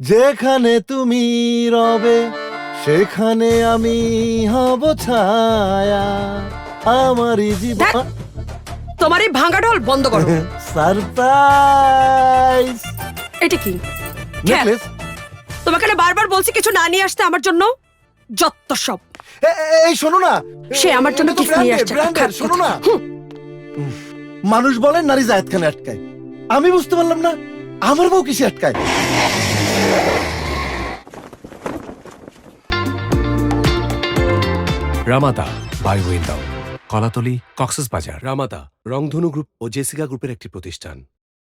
যেখানে তুমি রবে সেখানে আমি হব ছায়া আমারই জীবন। তোমার এই ভাঙা ঢোল বন্ধ করো। সারপ্রাইজ এটা কি? নেকলেস। তোমাকে না বারবার বলছি কিছু না নিয়ে আসতে আমার জন্য। যত সব। এই শোনো না, সে আমার জন্য এটা তো কিছু নিয়ে আসছে। ব্র্যান্ডের, শোনো না। মানুষ বলেন নারী জায়েদ খানে আটকায়, আমি বুঝতে পারলাম না আমার বউ কিসে আটকায়। Ramada by Wyndham, Kolatoli, Cox's Bazar. Ramada Rongdhonu group ও জেসিকা গ্রুপের একটি প্রতিষ্ঠান।